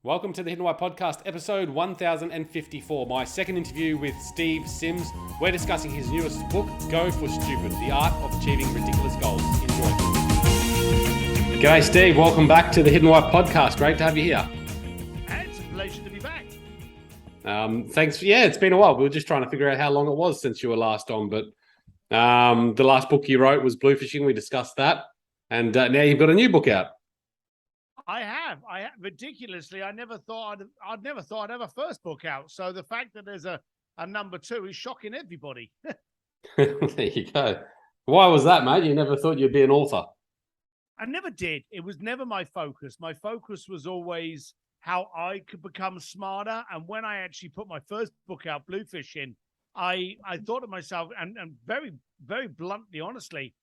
Welcome to the Hidden Why Podcast, episode 1054, my second interview with Steve Sims. We're discussing his newest book, Go for Stupid, The Art of Achieving Ridiculous Goals. Enjoy. G'day, Steve. Welcome back to the Hidden Why Podcast. Great to have you here. It's a pleasure to be back. Thanks. Yeah, it's been a while. We were just trying to figure out how long it was since you were last on, but the last book you wrote was Blue Fishing. We discussed that. And now you've got a new book out. I have ridiculously. I'd never thought I'd have a first book out. So the fact that there's a number two is shocking everybody. There you go. Why was that, mate? You never thought you'd be an author? I never did. It was never my focus. My focus was always how I could become smarter. And when I actually put my first book out, Blue Fishing, I thought to myself, and very, very bluntly, honestly,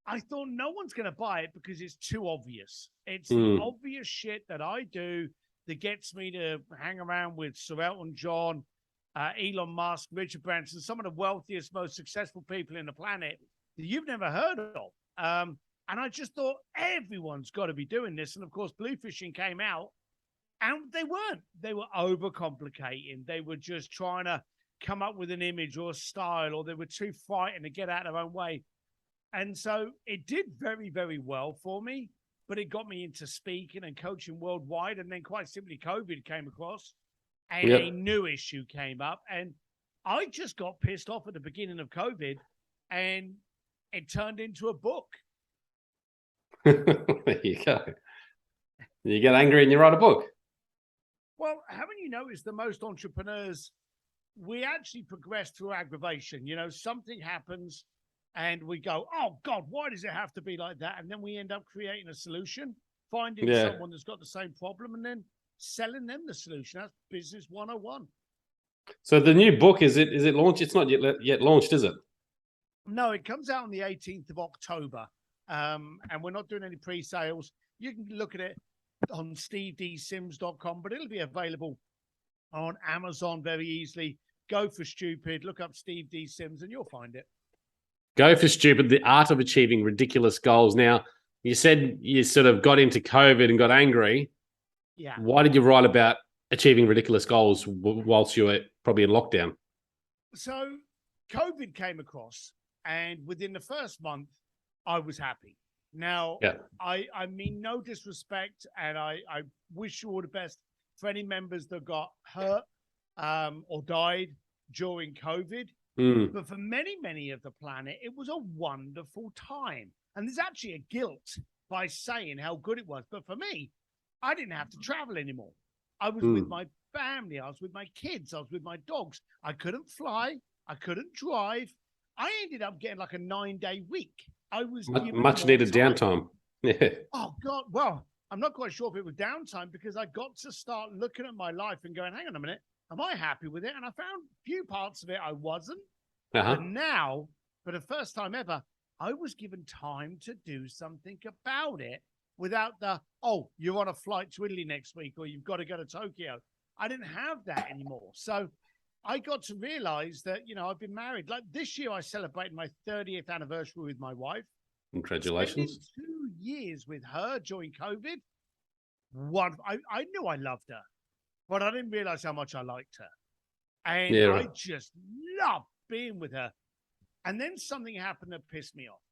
I thought no one's going to buy it because it's too obvious. It's the obvious shit that I do that gets me to hang around with Sir Elton John, Elon Musk, Richard Branson, some of the wealthiest, most successful people in the planet that you've never heard of. And I just thought everyone's got to be doing this. And of course, Blue Fishing came out and they weren't. They were overcomplicating. They were just trying to come up with an image or a style, or they were too frightened to get out of their own way. And so it did very, very well for me, but it got me into speaking and coaching worldwide. And then quite simply, COVID came across and a new issue came up. And I just got pissed off at the beginning of COVID and it turned into a book. There you go. You get angry and you write a book. Well, haven't you noticed that most entrepreneurs, we actually progress through aggravation? You know, something happens and we go, oh, God, why does it have to be like that? And then we end up creating a solution, finding someone that's got the same problem and then selling them the solution. That's business 101. So the new book, is it launched? It's not yet launched, is it? No, it comes out on the 18th of October. And we're not doing any pre-sales. You can look at it on stevedsims.com, but it'll be available on Amazon very easily. Go for Stupid, look up Steve D. Sims, and you'll find it. Go for Stupid, The Art of Achieving Ridiculous Goals. Now, you said you sort of got into COVID and got angry. Yeah. Why did you write about achieving ridiculous goals whilst you were probably in lockdown? So COVID came across, and within the first month, I was happy. Now, I mean no disrespect, and I wish you all the best for any members that got hurt or died during COVID. But for many, many of the planet, it was a wonderful time. And there's actually a guilt by saying how good it was. But for me, I didn't have to travel anymore. I was with my family. I was with my kids. I was with my dogs. I couldn't fly. I couldn't drive. I ended up getting like a 9-day week. I was much needed downtime. Yeah. Oh, God. Well, I'm not quite sure if it was downtime because I got to start looking at my life and going, hang on a minute. Am I happy with it? And I found a few parts of it I wasn't. But now, for the first time ever, I was given time to do something about it without the, oh, you're on a flight to Italy next week or you've got to go to Tokyo. I didn't have that anymore. So I got to realize that, you know, I've been married. Like this year, I celebrated my 30th anniversary with my wife. Congratulations. Spending 2 years with her during COVID. I knew I loved her, but I didn't realize how much I liked her. And I just loved being with her. And then something happened that pissed me off.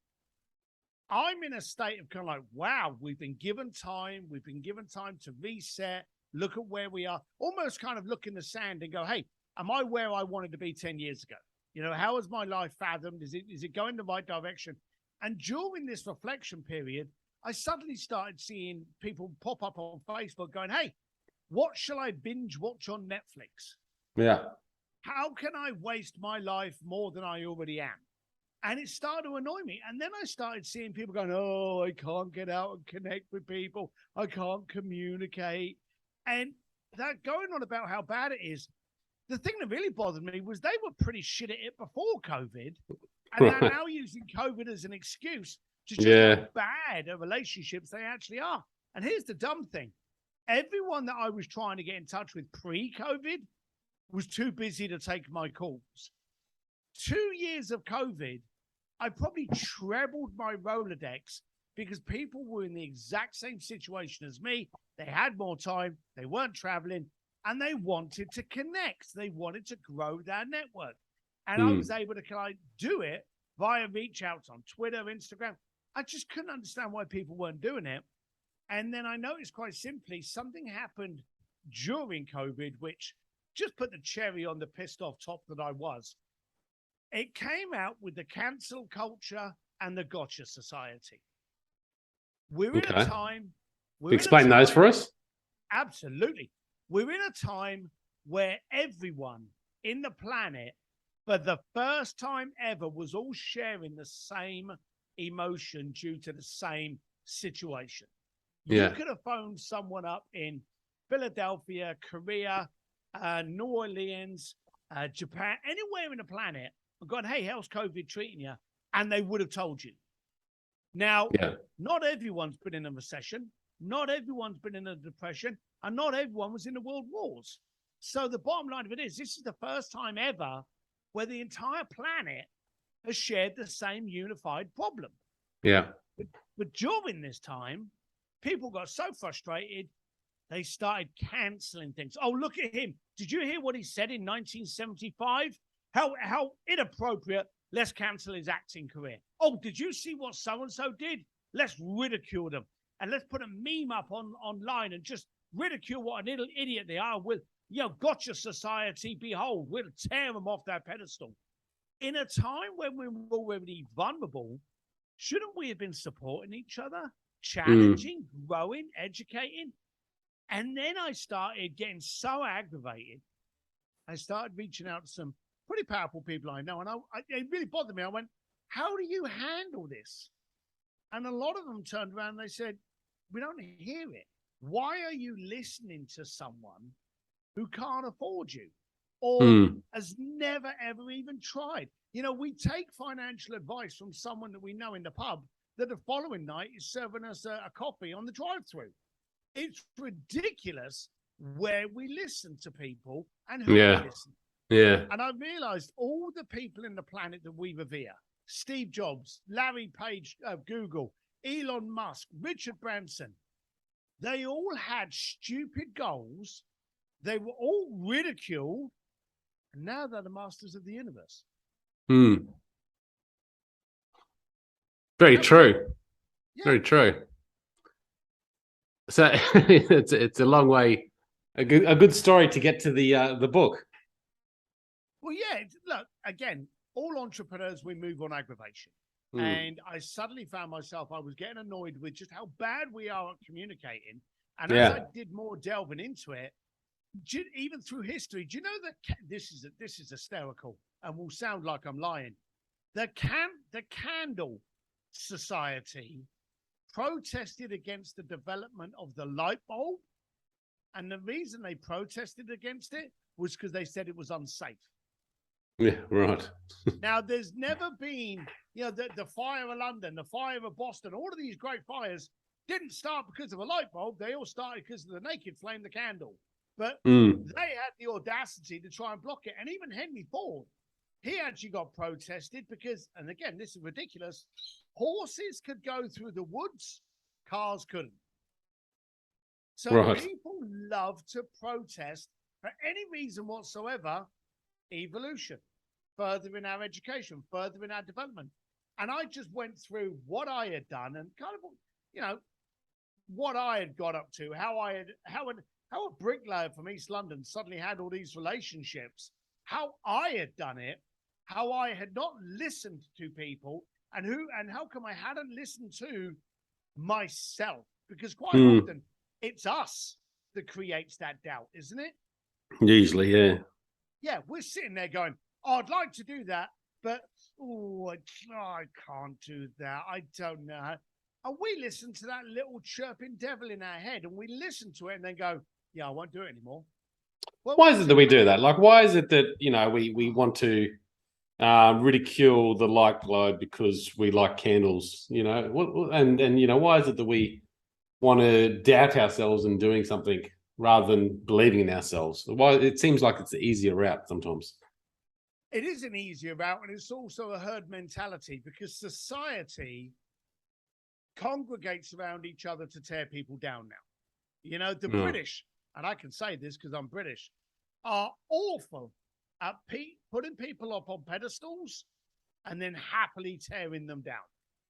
I'm in a state of kind of like, wow, we've been given time. We've been given time to reset, look at where we are, almost kind of look in the sand and go, hey, am I where I wanted to be 10 years ago? You know, how has my life fathomed? Is it going the right direction? And during this reflection period, I suddenly started seeing people pop up on Facebook going, hey, what shall I binge watch on Netflix? Yeah. How can I waste my life more than I already am? And it started to annoy me. And then I started seeing people going, oh, I can't get out and connect with people. I can't communicate. And that going on about how bad it is. The thing that really bothered me was they were pretty shit at it before COVID. And they're now using COVID as an excuse to just how bad at relationships they actually are. And here's the dumb thing. Everyone that I was trying to get in touch with pre-COVID was too busy to take my calls. 2 years of COVID, I probably trebled my Rolodex because people were in the exact same situation as me. They had more time, they weren't traveling, and they wanted to connect. They wanted to grow their network. And I was able to kind of do it via reach outs on Twitter, Instagram. I just couldn't understand why people weren't doing it. And then I noticed quite simply something happened during COVID, which just put the cherry on the pissed off top that I was. It came out with the cancel culture and the gotcha society. We're in a time. Explain those for us. Absolutely. We're in a time where everyone in the planet, for the first time ever, was all sharing the same emotion due to the same situation. You could have phoned someone up in Philadelphia, Korea, New Orleans, Japan, anywhere in the planet, and gone, hey, how's COVID treating you? And they would have told you. Now, not everyone's been in a recession. Not everyone's been in a depression. And not everyone was in the world wars. So the bottom line of it is, this is the first time ever where the entire planet has shared the same unified problem. Yeah. But during this time, people got so frustrated, they started canceling things. Oh, look at him. Did you hear what he said in 1975? How inappropriate. Let's cancel his acting career. Oh, did you see what so-and-so did? Let's ridicule them. And let's put a meme up online and just ridicule what an little idiot they are. We'll, gotcha society, behold, we'll tear them off their pedestal. In a time when we're already vulnerable, shouldn't we have been supporting each other, challenging, growing, educating? And then I started getting so aggravated. I started reaching out to some pretty powerful people I know. And it really bothered me. I went, how do you handle this? And a lot of them turned around and they said, we don't hear it. Why are you listening to someone who can't afford you or has never, ever even tried? We take financial advice from someone that we know in the pub that the following night is serving us a coffee on the drive-through. It's ridiculous where we listen to people and who we listen. Yeah. And I realized all the people in the planet that we revere, Steve Jobs, Larry Page of Google, Elon Musk, Richard Branson, they all had stupid goals. They were all ridiculed. And now they're the masters of the universe. Very true. Yeah. Very true. So it's a long way, a good story to get to the book. Well, look, again, all entrepreneurs, we move on aggravation. And I suddenly found myself, I was getting annoyed with just how bad we are at communicating. And as I did more delving into it, even through history, do you know that this is hysterical and will sound like I'm lying? The Candle Society protested against the development of the light bulb. And the reason they protested against it was because they said it was unsafe. Yeah, right. Now, there's never been, the fire of London, the fire of Boston, all of these great fires didn't start because of a light bulb. They all started because of the naked flame, the candle. But they had the audacity to try and block it. And even Henry Ford, he actually got protested because, and again, this is ridiculous, horses could go through the woods, cars couldn't. So people love to protest for any reason whatsoever. Evolution, furthering our education, furthering our development. And I just went through what I had done and kind of, what I had got up to, how a bricklayer from East London suddenly had all these relationships, how I had done it, how I had not listened to people, and how come I hadn't listened to myself? Because quite often it's us that creates that doubt, isn't it? Usually, yeah. Yeah, we're sitting there going, oh, I'd like to do that, but I can't do that. I don't know. And we listen to that little chirping devil in our head, and we listen to it and then go, yeah, I won't do it anymore. Well, why is it that we do that? Like, why is it that, we want to ridicule the light globe because we like candles, and why is it that we want to doubt ourselves in doing something rather than believing in ourselves? Why it seems like it's the easier route sometimes. It is an easier route, and it's also a herd mentality because society congregates around each other to tear people down now. You know, the British, and I can say this because I'm British, are awful at putting people up on pedestals and then happily tearing them down.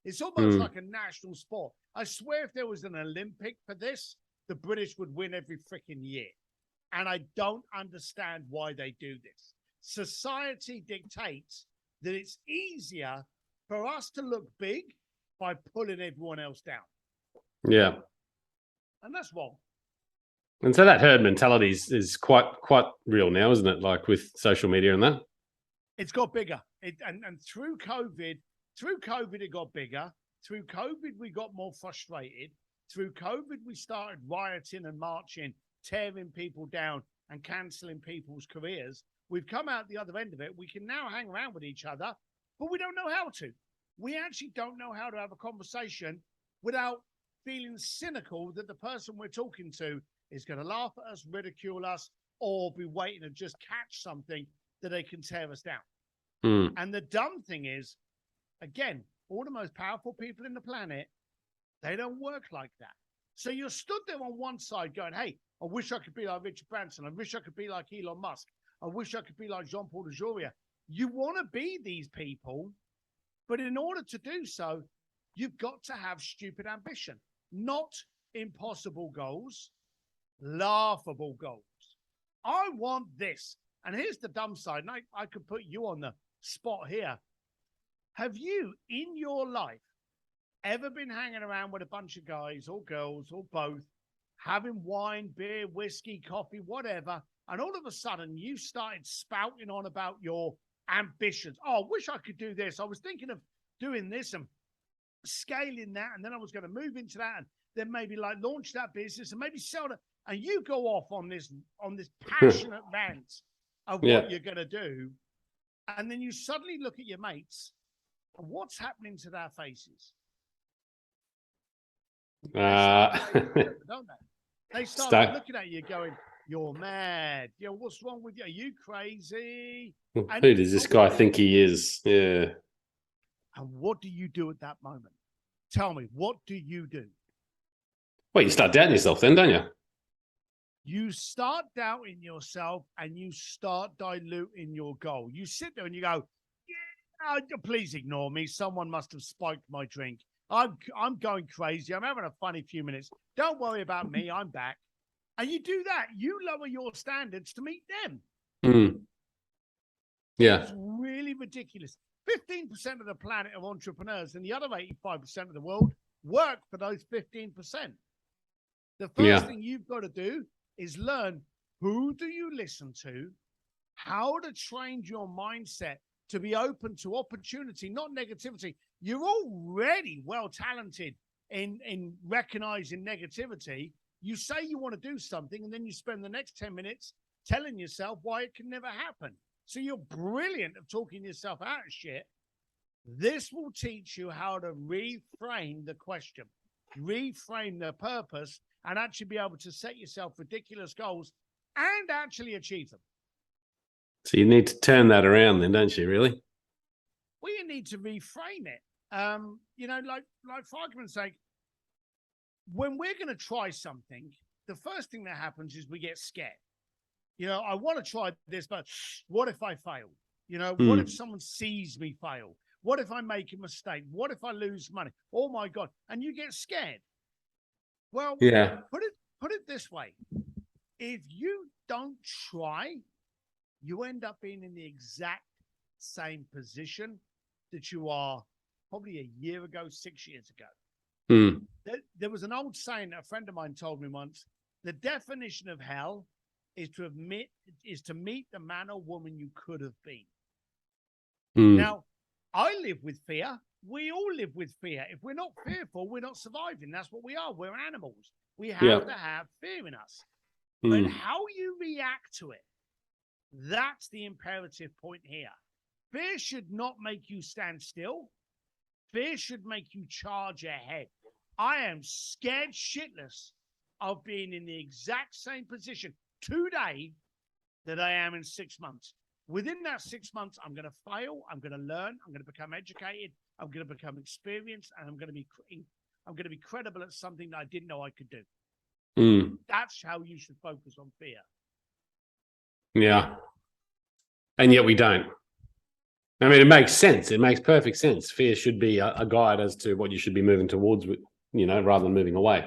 It's almost like a national sport. I swear if there was an Olympic for this, the British would win every freaking year. And I don't understand why they do this. Society dictates that it's easier for us to look big by pulling everyone else down. Yeah. And that's wrong. And so that herd mentality is quite real now, isn't it? Like with social media and that. It's got bigger. And through COVID, it got bigger. Through COVID, we got more frustrated. Through COVID, we started rioting and marching, tearing people down and cancelling people's careers. We've come out the other end of it. We can now hang around with each other, but we don't know how to. We actually don't know how to have a conversation without feeling cynical that the person we're talking to is going to laugh at us, ridicule us, or be waiting to just catch something that they can tear us down. And the dumb thing is, again, all the most powerful people in the planet, they don't work like that. So you're stood there on one side going, hey, I wish I could be like Richard Branson. I wish I could be like Elon Musk. I wish I could be like Jean-Paul Dejouria. You want to be these people, but in order to do so, you've got to have stupid ambition, not impossible goals, laughable goals. I want this. And here's the dumb side, and I could put you on the spot here. Have you, in your life, ever been hanging around with a bunch of guys or girls or both, having wine, beer, whiskey, coffee, whatever, and all of a sudden you started spouting on about your ambitions? Oh, I wish I could do this. I was thinking of doing this and scaling that, and then I was going to move into that, and then maybe like launch that business and maybe sell it. And you go off on this passionate rant of what you're going to do, and then you suddenly look at your mates, and what's happening to their faces? Don't they? They start looking at you going, you're mad. You know, what's wrong with you? Are you crazy? Who does this guy think he is? Yeah. And what do you do at that moment? Tell me, what do you do? Well, you start doubting yourself then, don't you? You start doubting yourself and you start diluting your goal. You sit there and you go, yeah, please ignore me. Someone must have spiked my drink. I'm going crazy. I'm having a funny few minutes. Don't worry about me. I'm back. And you do that. You lower your standards to meet them. Yeah. It's really ridiculous. 15% of the planet of entrepreneurs and the other 85% of the world work for those 15%. The first thing you've got to do is learn who do you listen to, how to train your mindset to be open to opportunity, not negativity. You're already well talented in recognizing negativity. You say you want to do something, and then you spend the next 10 minutes telling yourself why it can never happen. So you're brilliant at talking yourself out of shit. This will teach you how to reframe the question, reframe the purpose, and actually be able to set yourself ridiculous goals and actually achieve them. So you need to turn that around then, don't you, really? Well, you need to reframe it. You know, like for argument's sake, when we're going to try something, the first thing that happens is we get scared. You know, I want to try this, but what if I fail? You know, what if someone sees me fail? What if I make a mistake? What if I lose money? Oh my God. And you get scared. Well, put it this way. If you don't try, you end up being in the exact same position that you are probably a year ago, 6 years ago. There was an old saying that a friend of mine told me once. The definition of hell is to meet the man or woman you could have been. Now, I live with fear. We all live with fear. If we're not fearful, we're not surviving. That's what we are. We're animals. We have to have fear in us. But how you react to it, that's the imperative point here. Fear should not make you stand still. Fear should make you charge ahead. I am scared shitless of being in the exact same position today that I am in 6 months. Within that 6 months, I'm going to fail. I'm going to learn. I'm going to become educated. I'm going to become experienced. And I'm going to be I'm going to be credible at something that I didn't know I could do. Mm. That's how you should focus on fear. Yeah. And yet we don't. I mean, it makes sense. It makes perfect sense. Fear should be a guide as to what you should be moving towards, rather than moving away.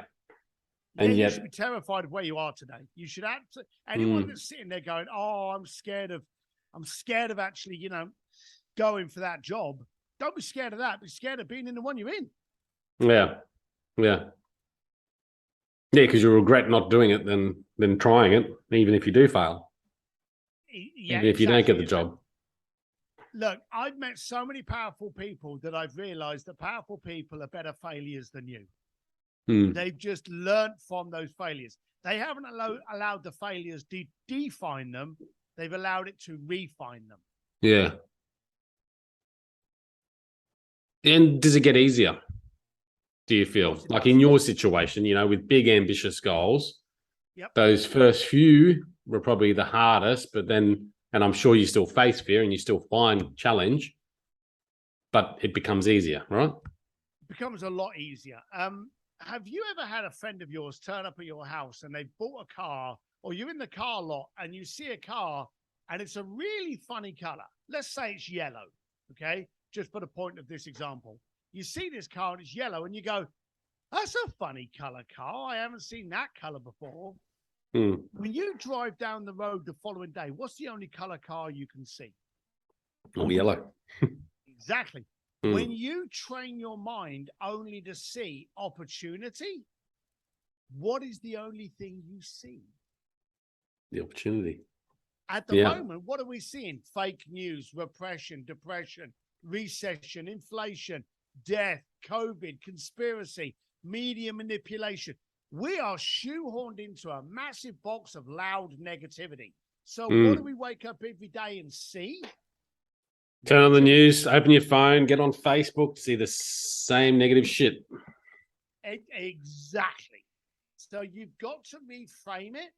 And you yet, should be terrified of where you are today. You should anyone that's sitting there going, "Oh, I'm scared of actually, going for that job." Don't be scared of that. Be scared of being in the one you're in. Yeah, because you'll regret not doing it than trying it, even if you do fail. Yeah, even if you don't get the job. Look, I've met so many powerful people that I've realized that powerful people are better failures than you. They've just learned from those failures. They haven't allowed the failures to define them. They've allowed it to refine them. Yeah. And does it get easier? Do you feel like in your situation, with big ambitious goals, those first few were probably the hardest, but then, and I'm sure you still face fear and you still find challenge, but it becomes easier, right? It becomes a lot easier. Have you ever had a friend of yours turn up at your house and they've bought a car, or you're in the car lot and you see a car and it's a really funny color? Let's say it's yellow, okay? Just for the point of this example. You see this car and it's yellow and you go, that's a funny color car. I haven't seen that color before. When you drive down the road the following day, what's the only color car you can see? Oh, yellow. Exactly. When you train your mind only to see opportunity, what is the only thing you see? The opportunity. At the moment, what are we seeing? Fake news, repression, depression, recession, inflation, death, COVID, conspiracy, media manipulation. We are shoehorned into a massive box of loud negativity. So what do we wake up every day and see? Turn on the news, open your phone, get on Facebook, see the same negative shit. Exactly. So you've got to reframe it.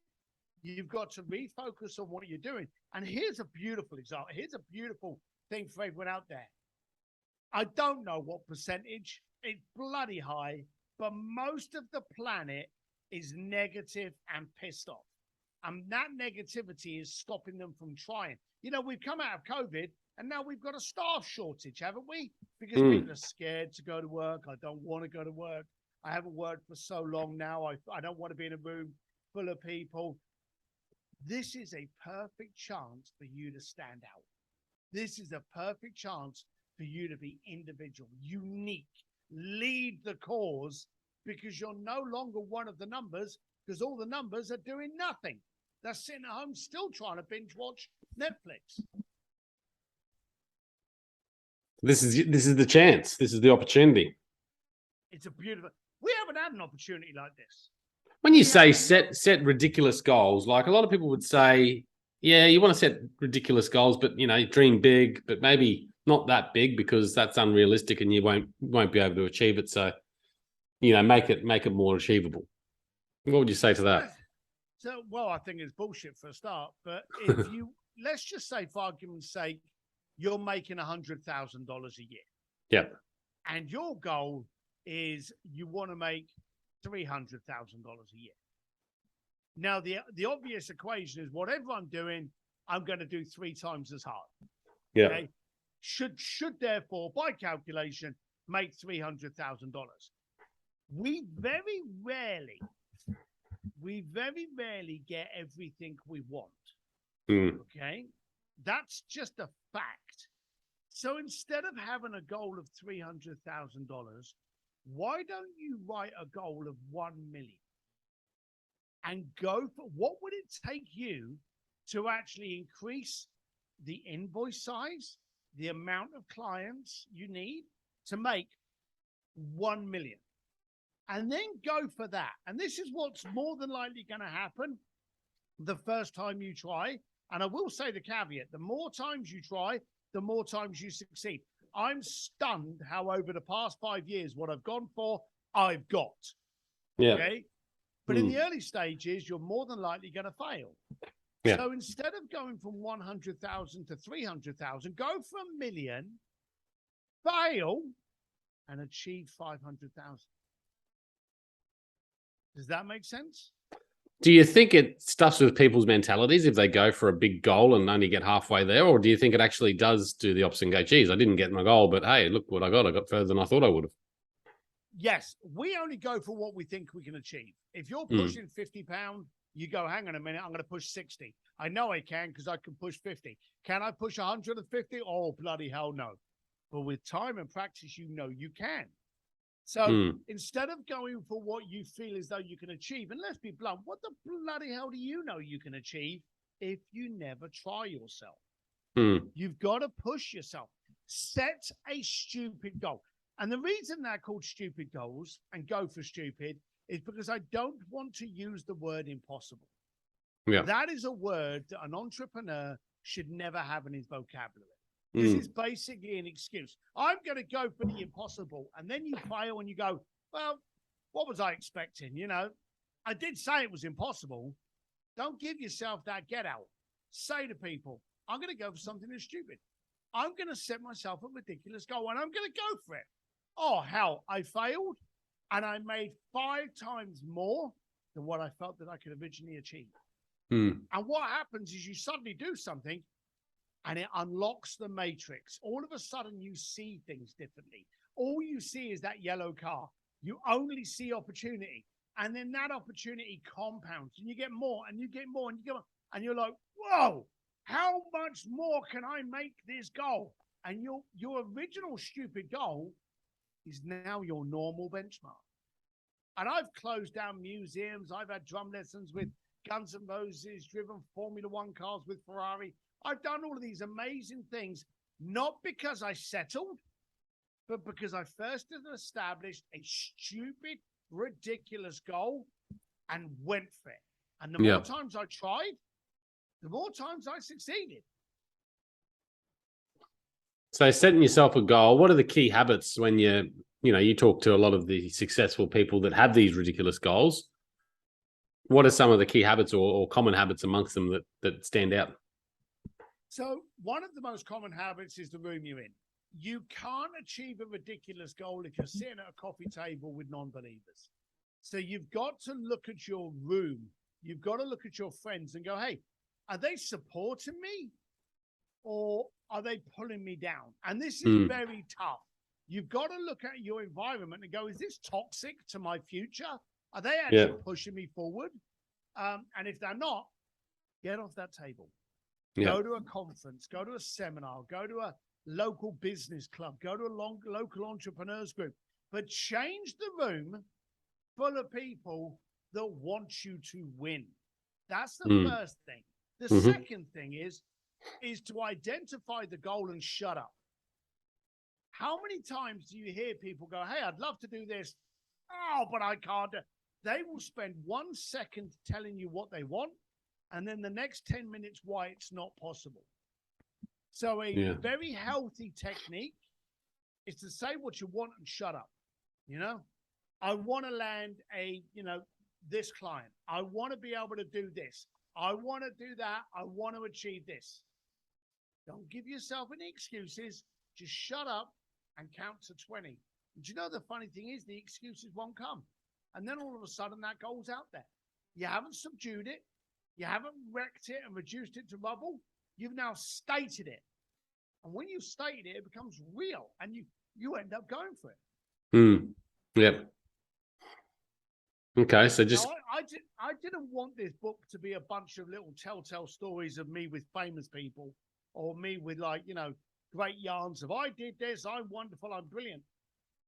You've got to refocus on what you're doing. And here's a beautiful example. Here's a beautiful thing for everyone out there. I don't know what percentage. It's bloody high. But most of the planet is negative and pissed off. And that negativity is stopping them from trying. We've come out of COVID. And now we've got a staff shortage, haven't we? Because people are scared to go to work. I don't want to go to work. I haven't worked for so long now. I don't want to be in a room full of people. This is a perfect chance for you to stand out. This is a perfect chance for you to be individual, unique, lead the cause, because you're no longer one of the numbers, because all the numbers are doing nothing. They're sitting at home still trying to binge watch Netflix. This is the chance. This is the opportunity. It's a beautiful. We haven't had an opportunity like this. When you say set ridiculous goals, like a lot of people would say, yeah, you want to set ridiculous goals, but dream big, but maybe not that big because that's unrealistic and you won't be able to achieve it. So, make it more achievable. What would you say to that? So, well, I think it's bullshit for a start. But if let's just say, for argument's sake, you're making $100,000 a year. Yeah. And your goal is you want to make $300,000 a year. Now, the obvious equation is whatever I'm doing, I'm going to do 3 times as hard. Yeah. Okay? Should therefore, by calculation, make $300,000. We very rarely get everything we want. Okay? That's just a fact. So instead of having a goal of $300,000, why don't you write a goal of 1 million and go for what would it take you to actually increase the invoice size, the amount of clients you need to make 1 million? And then go for that. And this is what's more than likely going to happen the first time you try. And I will say the caveat, the more times you try, the more times you succeed. I'm stunned how over the past 5 years, what I've gone for, I've got. Yeah. Okay. But in the early stages, you're more than likely going to fail. Yeah. So instead of going from 100,000 to 300,000, go for 1 million, fail, and achieve 500,000. Does that make sense? Do you think it stuffs with people's mentalities if they go for a big goal and only get halfway there? Or do you think it actually does do the opposite and go, geez, I didn't get my goal, but hey, look what I got. I got further than I thought I would have. Yes, we only go for what we think we can achieve. If you're pushing 50 pounds, you go, hang on a minute, I'm going to push 60. I know I can because I can push 50. Can I push 150? Oh, bloody hell no. But with time and practice, you know you can. So instead of going for what you feel as though you can achieve, and let's be blunt, what the bloody hell do you know you can achieve if you never try yourself? You've got to push yourself. Set a stupid goal. And the reason they're called stupid goals and go for stupid is because I don't want to use the word impossible. Yeah. That is a word that an entrepreneur should never have in his vocabulary. This is basically an excuse. I'm going to go for the impossible. And then you fail and you go, well, what was I expecting? You know, I did say it was impossible. Don't give yourself that get out. Say to people, I'm going to go for something that's stupid. I'm going to set myself a ridiculous goal and I'm going to go for it. Oh, hell, I failed and I made 5 times more than what I felt that I could originally achieve. And what happens is you suddenly do something and it unlocks the matrix. All of a sudden, you see things differently. All you see is that yellow car. You only see opportunity. And then that opportunity compounds. And you get more, and you get more, and you get more. And you're like, whoa, how much more can I make this goal? And your original stupid goal is now your normal benchmark. And I've closed down museums. I've had drum lessons with Guns N' Roses, driven Formula One cars with Ferrari. I've done all of these amazing things, not because I settled, but because I first established a stupid, ridiculous goal and went for it. And the more times I tried, the more times I succeeded. So setting yourself a goal, what are the key habits when you talk to a lot of the successful people that have these ridiculous goals? What are some of the key habits or common habits amongst them that stand out? So one of the most common habits is the room you're in. You can't achieve a ridiculous goal if you're sitting at a coffee table with non-believers. So you've got to look at your room. You've got to look at your friends and go, hey, are they supporting me or are they pulling me down? And this is very tough. You've got to look at your environment and go, is this toxic to my future? Are they actually pushing me forward? And if they're not, get off that table. Go to a conference, go to a seminar, go to a local business club, go to a local entrepreneurs group, but change the room full of people that want you to win. That's the first thing. The second thing is to identify the goal and shut up. How many times do you hear people go, hey, I'd love to do this. Oh, but I can't. They will spend 1 second telling you what they want, and then the next 10 minutes why it's not possible. So a very healthy technique is to say what you want and shut up. You know, I want to land this client. I want to be able to do this. I want to do that. I want to achieve this. Don't give yourself any excuses. Just shut up and count to 20. And you know, the funny thing is the excuses won't come. And then all of a sudden that goal's out there. You haven't subdued it. You haven't wrecked it and reduced it to rubble. You've now stated it. And when you state it, it becomes real and you end up going for it. Yep. Okay, so just... Now, I didn't want this book to be a bunch of little telltale stories of me with famous people or me with great yarns of I did this, I'm wonderful, I'm brilliant.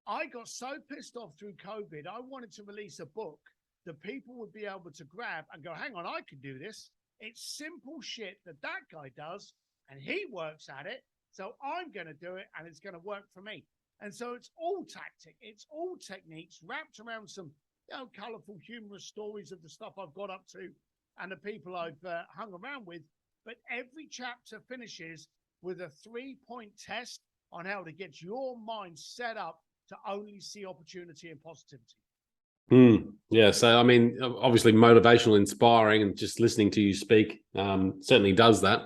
I got so pissed off through COVID, I wanted to release a book that people would be able to grab and go, hang on, I could do this. It's simple shit that guy does, and he works at it, so I'm going to do it, and it's going to work for me. And so it's all tactic. It's all techniques wrapped around some colorful, humorous stories of the stuff I've got up to and the people I've hung around with. But every chapter finishes with a 3-point test on how to get your mind set up to only see opportunity and positivity. Yeah, so I mean, obviously motivational, inspiring, and just listening to you speak certainly does that.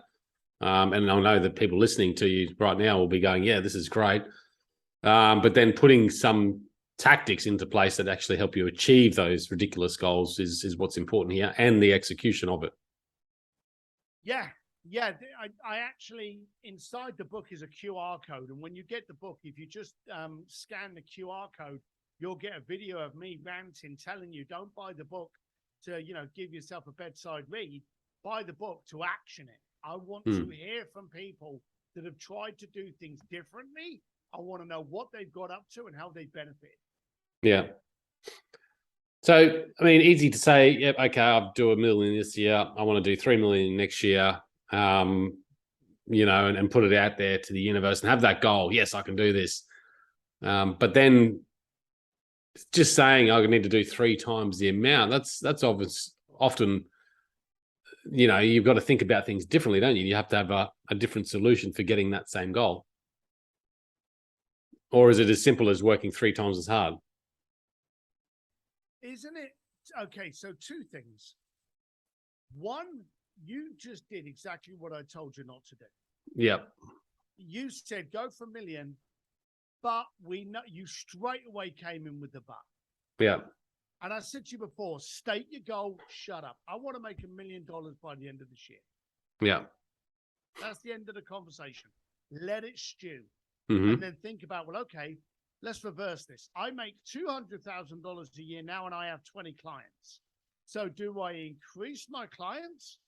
And I know that people listening to you right now will be going, yeah, this is great. But then putting some tactics into place that actually help you achieve those ridiculous goals is what's important here, and the execution of it. Yeah. Yeah. I actually, inside the book is a QR code. And when you get the book, if you just scan the QR code, you'll get a video of me ranting, telling you, don't buy the book to, give yourself a bedside read. Buy the book to action it. I want to hear from people that have tried to do things differently. I want to know what they've got up to and how they benefit. Yeah. So, I mean, easy to say, yep, okay, I'll do $1 million this year. I want to do 3 million next year, and put it out there to the universe and have that goal. Yes, I can do this. But then just saying I need to do 3 times the amount, that's obvious. Often, you've got to think about things differently, don't you? You have to have a different solution for getting that same goal. Or is it as simple as working 3 times as hard? Isn't it? Okay, so 2 things. One, you just did exactly what I told you not to do. Yep. You said go for $1 million, but we know you straight away came in with the but. Yeah. And I said to you before, state your goal, shut up. I want to make $1 million by the end of this year. Yeah. That's the end of the conversation. Let it stew. Mm-hmm. And then think about, well, okay, let's reverse this. I make $200,000 a year now, and I have 20 clients. So do I increase my clients,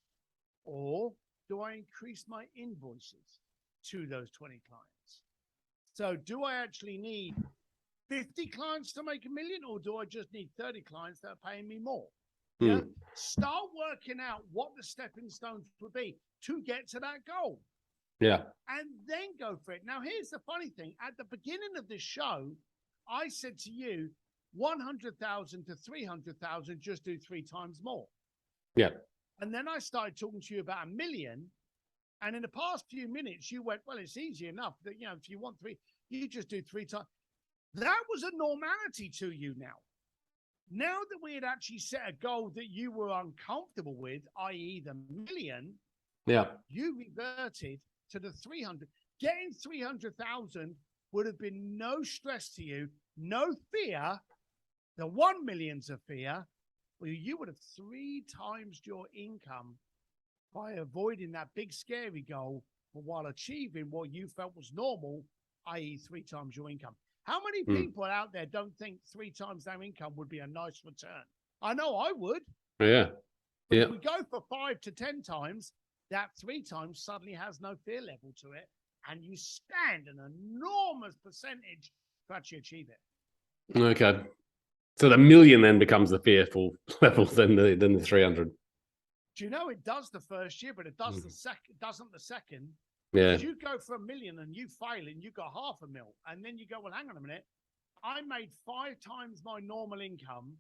or do I increase my invoices to those 20 clients? So do I actually need 50 clients to make $1 million, or do I just need 30 clients that are paying me more? Yeah. Start working out what the stepping stones would be to get to that goal. Yeah. And then go for it. Now, here's the funny thing. At the beginning of this show, I said to you, 100,000 to 300,000, just do 3 times more. Yeah. And then I started talking to you about $1 million. And in the past few minutes, you went, well, it's easy enough that, if you want 3, you just do 3 times. That was a normality to you now. Now that we had actually set a goal that you were uncomfortable with, i.e. the $1 million, yeah, you reverted to the 300. Getting 300,000 would have been no stress to you, no fear. The 1 million's of fear. Well, you would have 3 times your income by avoiding that big scary goal, but while achieving what you felt was normal, i.e. 3 times your income. How many people out there don't think 3 times their income would be a nice return? I know I would. Yeah. But if we go for 5 to 10 times, that 3 times suddenly has no fear level to it, and you stand an enormous percentage to actually achieve it. Okay. So the $1 million then becomes the fearful level than the 300. Do you know it does the first year, but it does doesn't the second? Yeah. If you go for $1 million and you fail and you got $500,000, and then you go, well, hang on a minute, I made 5 times my normal income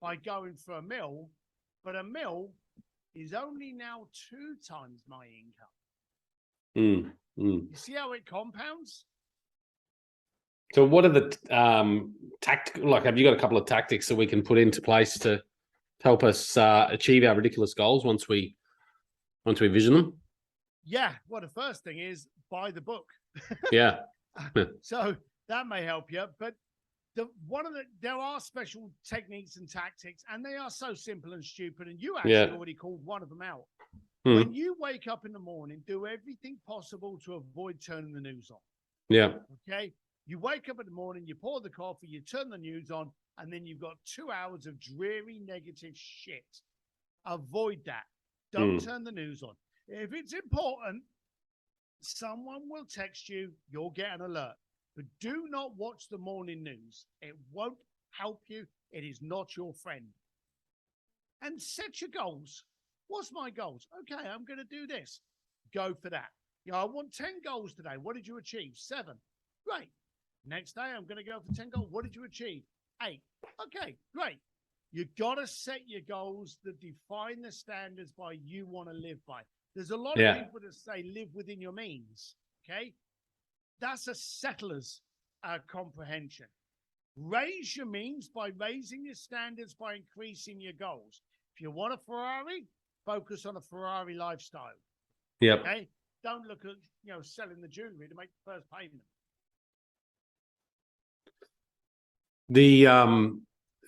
by going for $1 million, but $1 million is only now 2 times my income. You see how it compounds? So what are the tactical, like, have you got a couple of tactics that we can put into place to help us achieve our ridiculous goals once we vision them? Yeah. Well, the first thing is buy the book. Yeah. So that may help you, but there are special techniques and tactics, and they are so simple and stupid. And you actually already called one of them out. When you wake up in the morning, do everything possible to avoid turning the news on. Yeah. Okay. You wake up in the morning, you pour the coffee, you turn the news on, and then you've got 2 hours of dreary, negative shit. Avoid that. Don't turn the news on. If it's important, someone will text you, you'll get an alert. But do not watch the morning news. It won't help you. It is not your friend. And set your goals. What's my goals? Okay, I'm going to do this. Go for that. I want 10 goals today. What did you achieve? 7. Great. Next day, I'm going to go for 10 goals. What did you achieve? 8. Okay, great. You got to set your goals that define the standards by you want to live by. There's a lot of people that say live within your means, okay? That's a settler's comprehension. Raise your means by raising your standards, by increasing your goals. If you want a Ferrari, focus on a Ferrari lifestyle. Yep. Okay? Don't look at, selling the jewelry to make the first payment. Do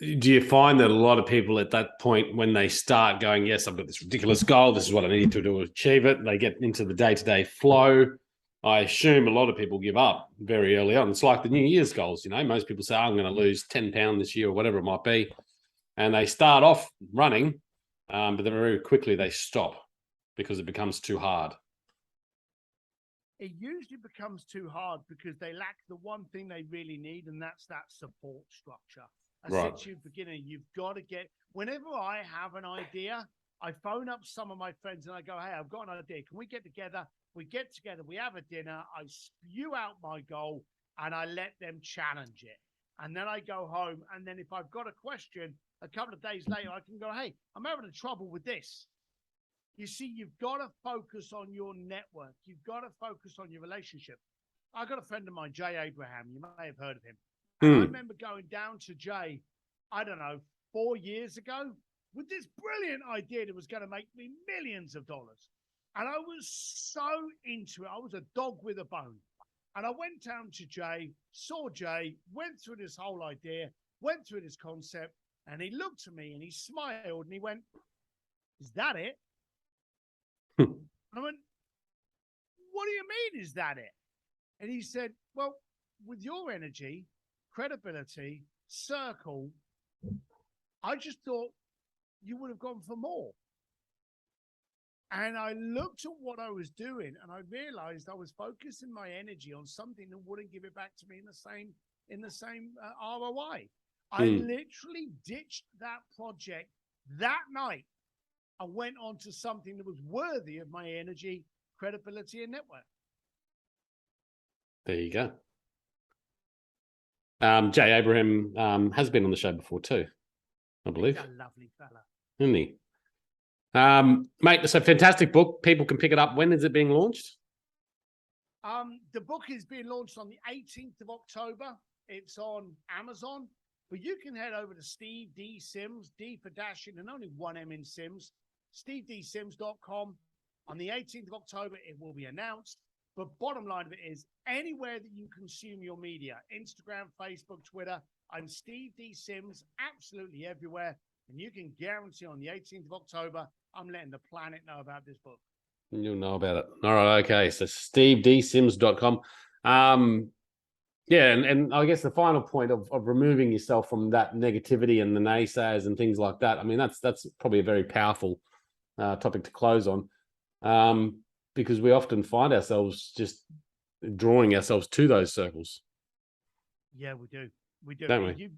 you find that a lot of people at that point, when they start going, yes, I've got this ridiculous goal, this is what I need to do to achieve it, they get into the day-to-day flow, I assume a lot of people give up very early on. It's like the New Year's goals, most people say, I'm going to lose 10 pounds this year or whatever it might be. And they start off running, but then very quickly they stop because it becomes too hard. It usually becomes too hard because they lack the one thing they really need, and that's that support structure. I said to you at the beginning, you've got to get, whenever I have an idea, I phone up some of my friends and I go, hey, I've got an idea. Can we get together? We get together, we have a dinner, I spew out my goal and I let them challenge it. And then I go home. And then if I've got a question, a couple of days later, I can go, hey, I'm having trouble with this. You see, you've got to focus on your network. You've got to focus on your relationship. I got a friend of mine, Jay Abraham. You may have heard of him. And I remember going down to Jay, I don't know, 4 years ago with this brilliant idea that was going to make me millions of dollars. And I was so into it. I was a dog with a bone. And I went down to Jay, saw Jay, went through this whole idea, went through this concept, and he looked at me and he smiled and he went, is that it? I went, what do you mean, is that it? And he said, well, with your energy, credibility, circle, I just thought you would have gone for more. And I looked at what I was doing and I realized I was focusing my energy on something that wouldn't give it back to me in the same ROI. I literally ditched that project that night. I went on to something that was worthy of my energy, credibility, and network. There you go. Jay Abraham has been on the show before too, I believe. He's a lovely fella. Isn't he? Mate, it's a fantastic book. People can pick it up. When is it being launched? The book is being launched on the 18th of October. It's on Amazon, but you can head over to Steve D. Sims, D for dashing, and only one M in Sims, steveDsims.com. On the 18th of October, it will be announced. But bottom line of it is, anywhere that you consume your media, Instagram, Facebook, Twitter, I'm Steve D. Sims, absolutely everywhere. And you can guarantee on the 18th of October, I'm letting the planet know about this book. You'll know about it. All right, okay. So steveDsims.com. Yeah, and I guess the final point of removing yourself from that negativity and the naysayers and things like that, I mean, that's probably a very powerful topic to close on, because we often find ourselves just drawing ourselves to those circles. Yeah, we do. We do. Don't we?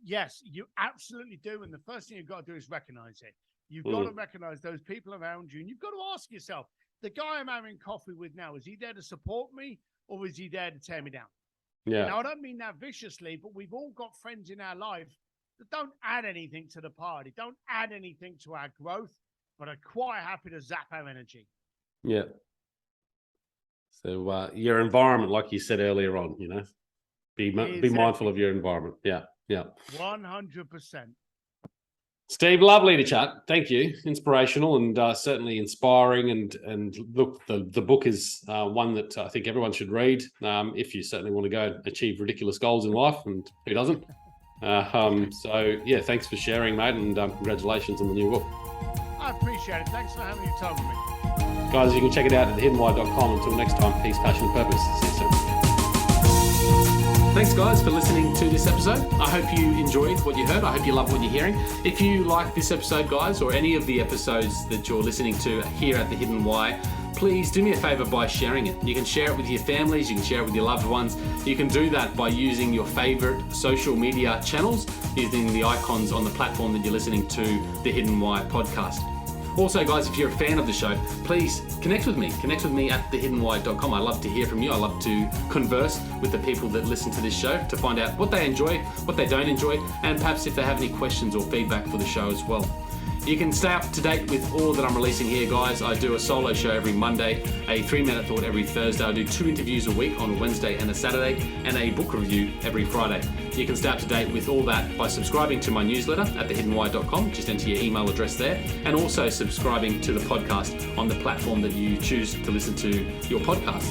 Yes, you absolutely do. And the first thing you've got to do is recognize it. You've got to recognize those people around you. And you've got to ask yourself, the guy I'm having coffee with now, is he there to support me or is he there to tear me down? Yeah. Now, I don't mean that viciously, but we've all got friends in our life that don't add anything to the party, don't add anything to our growth, but are quite happy to zap our energy. Yeah. So your environment, like you said earlier on, be mindful of your environment. Yeah. 100%. Steve, lovely to chat. Thank you. Inspirational and certainly inspiring. And look, the book is one that I think everyone should read if you certainly want to go and achieve ridiculous goals in life, and who doesn't? So, yeah, thanks for sharing, mate, and congratulations on the new book. I appreciate it. Thanks for having your time with me. Guys, you can check it out at thehiddenwhy.com. Until next time, peace, passion, and purpose. See you soon. Thanks, guys, for listening to this episode. I hope you enjoyed what you heard. I hope you love what you're hearing. If you like this episode, guys, or any of the episodes that you're listening to here at The Hidden Why, please do me a favor by sharing it. You can share it with your families, you can share it with your loved ones. You can do that by using your favorite social media channels, using the icons on the platform that you're listening to The Hidden Why podcast. Also, guys, if you're a fan of the show, please connect with me. Connect with me at thehiddenwhy.com. I love to hear from you. I love to converse with the people that listen to this show to find out what they enjoy, what they don't enjoy, and perhaps if they have any questions or feedback for the show as well. You can stay up to date with all that I'm releasing here, guys. I do a solo show every Monday, a 3-minute thought every Thursday. I do 2 interviews a week on Wednesday and a Saturday, and a book review every Friday. You can stay up to date with all that by subscribing to my newsletter at thehiddenwhy.com. Just enter your email address there, and also subscribing to the podcast on the platform that you choose to listen to your podcast.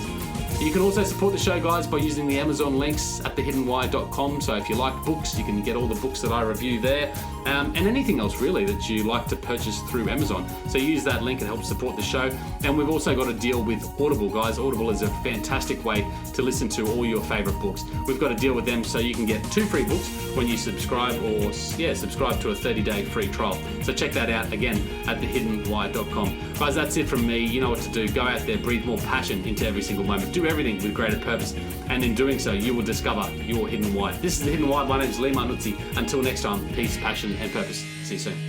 You can also support the show, guys, by using the Amazon links at thehiddenwhy.com. So if you like books, you can get all the books that I review there, and anything else really that you like to purchase through Amazon. So use that link, it helps support the show. And we've also got a deal with Audible, guys. Audible is a fantastic way to listen to all your favorite books. We've got a deal with them so you can get 2 free books when you subscribe subscribe to a 30-day free trial. So check that out again at thehiddenwhy.com. Guys, that's it from me. You know what to do. Go out there, breathe more passion into every single moment. Do everything with greater purpose. And in doing so, you will discover your hidden why. This is The Hidden Why. My name is Lee Martinuzzi. Until next time, peace, passion, and purpose. See you soon.